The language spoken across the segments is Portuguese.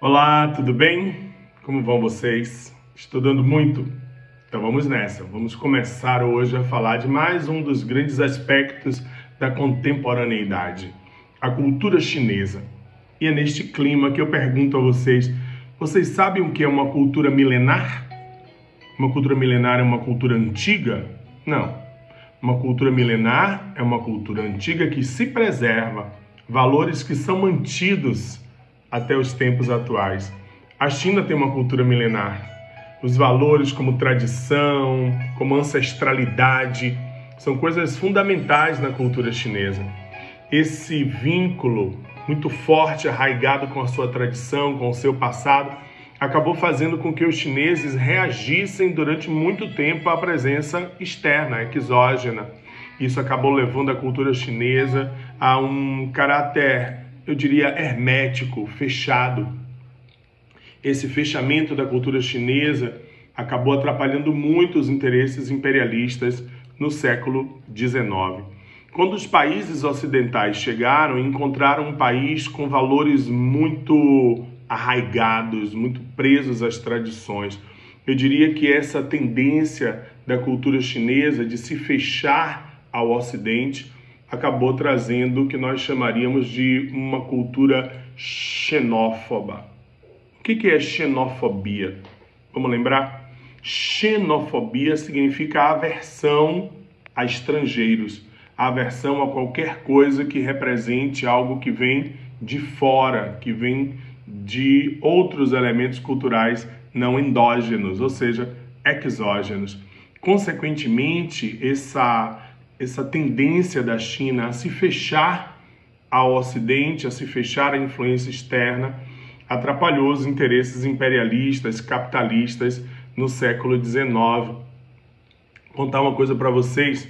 Olá, tudo bem? Como vão vocês? Estudando muito? Então vamos nessa. Vamos começar hoje a falar de mais um dos grandes aspectos da contemporaneidade, a cultura chinesa. E é neste clima que eu pergunto a vocês: vocês sabem o que é uma cultura milenar? Uma cultura milenar é uma cultura antiga? Não. Uma cultura milenar é uma cultura antiga que se preserva, valores que são mantidos até os tempos atuais. A China tem uma cultura milenar. Os valores como tradição, como ancestralidade, são coisas fundamentais na cultura chinesa. Esse vínculo muito forte, arraigado com a sua tradição, com o seu passado, acabou fazendo com que os chineses reagissem durante muito tempo à presença externa, exógena. Isso acabou levando a cultura chinesa a um caráter, eu diria, hermético, fechado. Esse fechamento da cultura chinesa acabou atrapalhando muito os interesses imperialistas no século XIX. Quando os países ocidentais chegaram, encontraram um país com valores muito arraigados, muito presos às tradições. Eu diria que essa tendência da cultura chinesa de se fechar ao Ocidente acabou trazendo o que nós chamaríamos de uma cultura xenófoba. O que é xenofobia? Vamos lembrar? Xenofobia significa aversão a estrangeiros, a aversão a qualquer coisa que represente algo que vem de fora, que vem de outros elementos culturais não endógenos, ou seja, exógenos. Consequentemente, essa tendência da China a se fechar ao Ocidente, a se fechar à influência externa, atrapalhou os interesses imperialistas, capitalistas no século XIX. Vou contar uma coisa para vocês,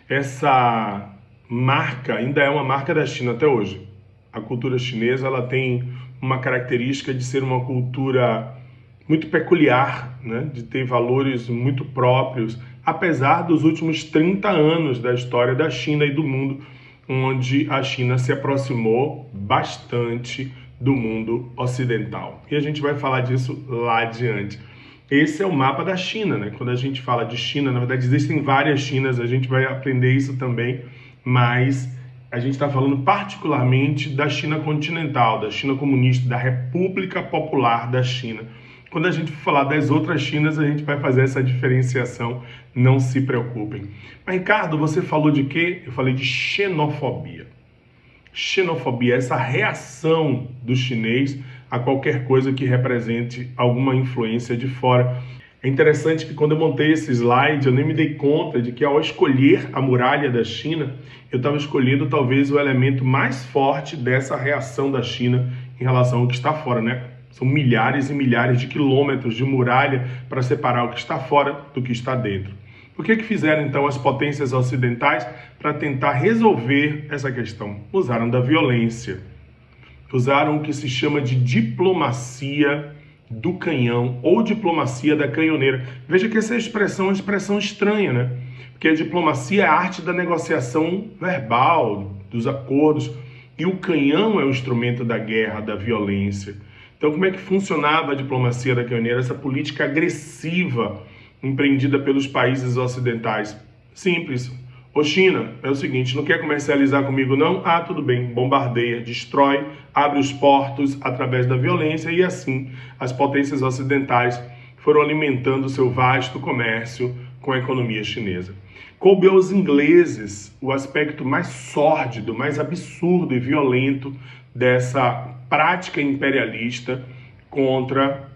essa marca ainda é uma marca da China até hoje. A cultura chinesa ela tem uma característica de ser uma cultura muito peculiar, né? De ter valores muito próprios, apesar dos últimos 30 anos da história da China e do mundo, onde a China se aproximou bastante do mundo ocidental. E a gente vai falar disso lá adiante. Esse é o mapa da China, né? Quando a gente fala de China, na verdade existem várias Chinas, a gente vai aprender isso também, mas a gente está falando particularmente da China continental, da China comunista, da República Popular da China. Quando a gente for falar das outras Chinas, a gente vai fazer essa diferenciação, não se preocupem. Mas, Ricardo, você falou de quê? Eu falei de xenofobia. Xenofobia, essa reação do chinês a qualquer coisa que represente alguma influência de fora. É interessante que quando eu montei esse slide, eu nem me dei conta de que ao escolher a muralha da China, eu estava escolhendo talvez o elemento mais forte dessa reação da China em relação ao que está fora, né? São milhares e milhares de quilômetros de muralha para separar o que está fora do que está dentro. O que fizeram então as potências ocidentais para tentar resolver essa questão? Usaram da violência. Usaram o que se chama de diplomacia do canhão ou diplomacia da canhoneira. Veja que essa expressão é uma expressão estranha, né? Porque a diplomacia é a arte da negociação verbal, dos acordos, e o canhão é o instrumento da guerra, da violência. Então, como é que funcionava a diplomacia da canhoneira, essa política agressiva empreendida pelos países ocidentais? Simples. Ô China, é o seguinte, não quer comercializar comigo não? Ah, tudo bem, bombardeia, destrói, abre os portos através da violência e assim as potências ocidentais foram alimentando o seu vasto comércio com a economia chinesa. Coube aos ingleses o aspecto mais sórdido, mais absurdo e violento dessa prática imperialista contra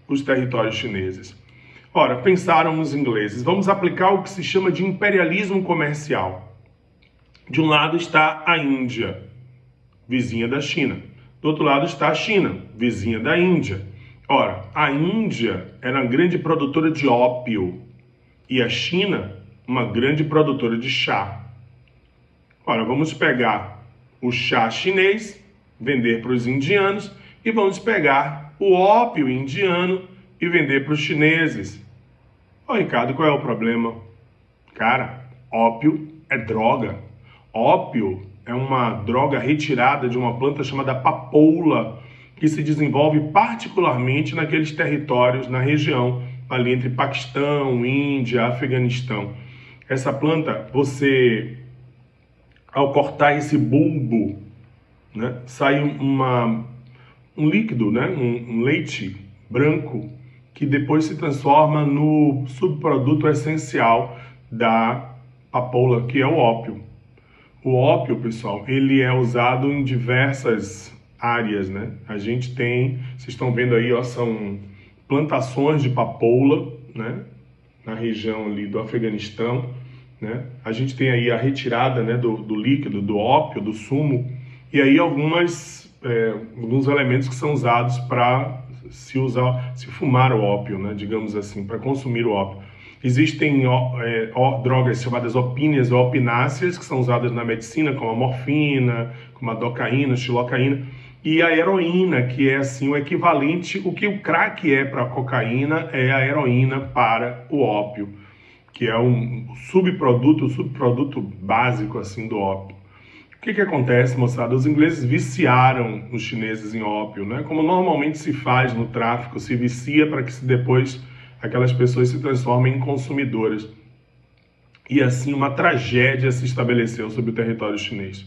os territórios chineses. Ora, pensaram os ingleses, vamos aplicar o que se chama de imperialismo comercial. De um lado está a Índia, vizinha da China. Do outro lado está a China, vizinha da Índia. Ora, a Índia era uma grande produtora de ópio e a China uma grande produtora de chá. Ora, vamos pegar o chá chinês, vender para os indianos e vamos pegar o ópio indiano e vender para os chineses. Ô Ricardo, qual é o problema? Cara, ópio é droga. Ópio é uma droga retirada de uma planta chamada papoula, que se desenvolve particularmente naqueles territórios, na região ali entre Paquistão, Índia, Afeganistão. Essa planta, você, ao cortar esse bulbo, né, sai um líquido, né, um leite branco, que depois se transforma no subproduto essencial da papoula, que é o ópio. O ópio, pessoal, ele é usado em diversas áreas, né? A gente tem, vocês estão vendo aí, ó, são plantações de papoula, né? Na região ali do Afeganistão, né? A gente tem aí a retirada, né, do líquido, do ópio, do sumo, e aí alguns elementos que são usados para se fumar o ópio, né? Digamos assim, para consumir o ópio. Existem drogas chamadas opíneas ou opináceas, que são usadas na medicina, como a morfina, como a docaína, xilocaína, e a heroína, que é assim o equivalente, o que o crack é para a cocaína, é a heroína para o ópio, que é o subproduto básico assim do ópio. O que acontece, moçada? Os ingleses viciaram os chineses em ópio, né? Como normalmente se faz no tráfico, se vicia para que depois aquelas pessoas se transformem em consumidoras. E assim uma tragédia se estabeleceu sobre o território chinês.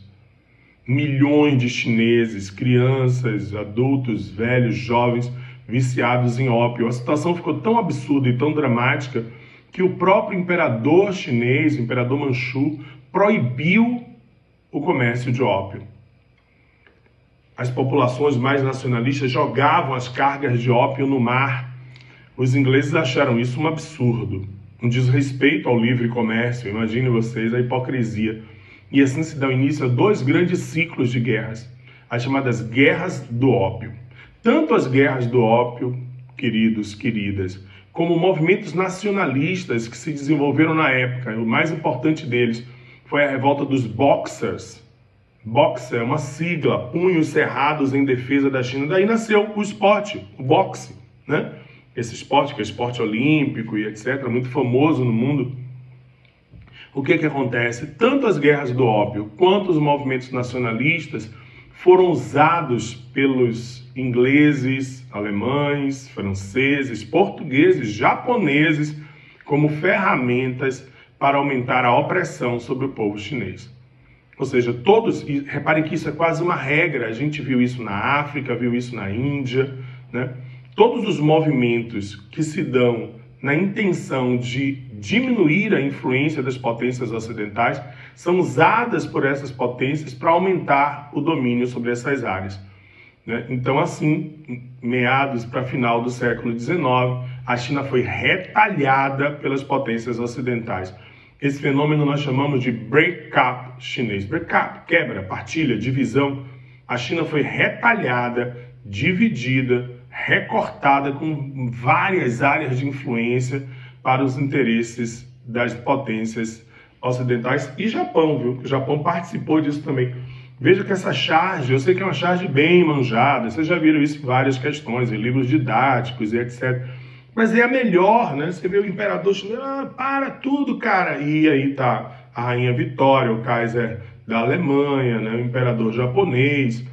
Milhões de chineses, crianças, adultos, velhos, jovens, viciados em ópio. A situação ficou tão absurda e tão dramática que o próprio imperador chinês, o imperador Manchu, proibiu o comércio de ópio. As populações mais nacionalistas jogavam as cargas de ópio no mar. Os ingleses acharam isso um absurdo, um desrespeito ao livre comércio. Imaginem vocês a hipocrisia. E assim se dão início a 2 grandes ciclos de guerras, as chamadas guerras do ópio. Tanto as guerras do ópio, queridos, queridas, como movimentos nacionalistas que se desenvolveram na época. O mais importante deles foi a revolta dos Boxers. Boxer é uma sigla, punhos cerrados em defesa da China. Daí nasceu o esporte, o boxe, né? Esse esporte, que é esporte olímpico e etc., muito famoso no mundo. O que acontece? Tanto as guerras do ópio quanto os movimentos nacionalistas foram usados pelos ingleses, alemães, franceses, portugueses, japoneses como ferramentas para aumentar a opressão sobre o povo chinês. Ou seja, todos, e reparem que isso é quase uma regra, a gente viu isso na África, viu isso na Índia, né? Todos os movimentos que se dão na intenção de diminuir a influência das potências ocidentais são usadas por essas potências para aumentar o domínio sobre essas áreas, né? Então, assim, meados para final do século XIX, a China foi retalhada pelas potências ocidentais. Esse fenômeno nós chamamos de break-up chinês. Break-up, quebra, partilha, divisão. A China foi retalhada, dividida, recortada com várias áreas de influência para os interesses das potências ocidentais e Japão, viu? O Japão participou disso também. Veja que essa charge, eu sei que é uma charge bem manjada, vocês já viram isso em várias questões, em livros didáticos e etc. Mas é a melhor, né? Você vê o imperador chinês, para tudo, cara. E aí tá a rainha Vitória, o Kaiser da Alemanha, né? O imperador japonês,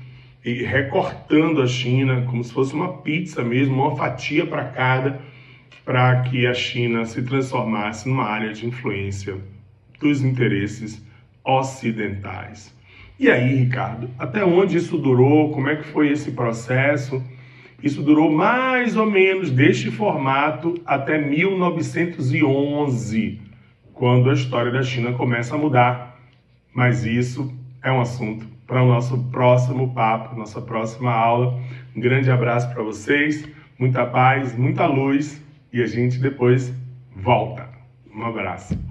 e recortando a China como se fosse uma pizza mesmo, uma fatia para cada, para que a China se transformasse numa área de influência dos interesses ocidentais. E aí, Ricardo, até onde isso durou? Como é que foi esse processo? Isso durou mais ou menos deste formato até 1911, quando a história da China começa a mudar. Mas isso é um assunto para o nosso próximo papo, nossa próxima aula. Um grande abraço para vocês, muita paz, muita luz e a gente depois volta. Um abraço.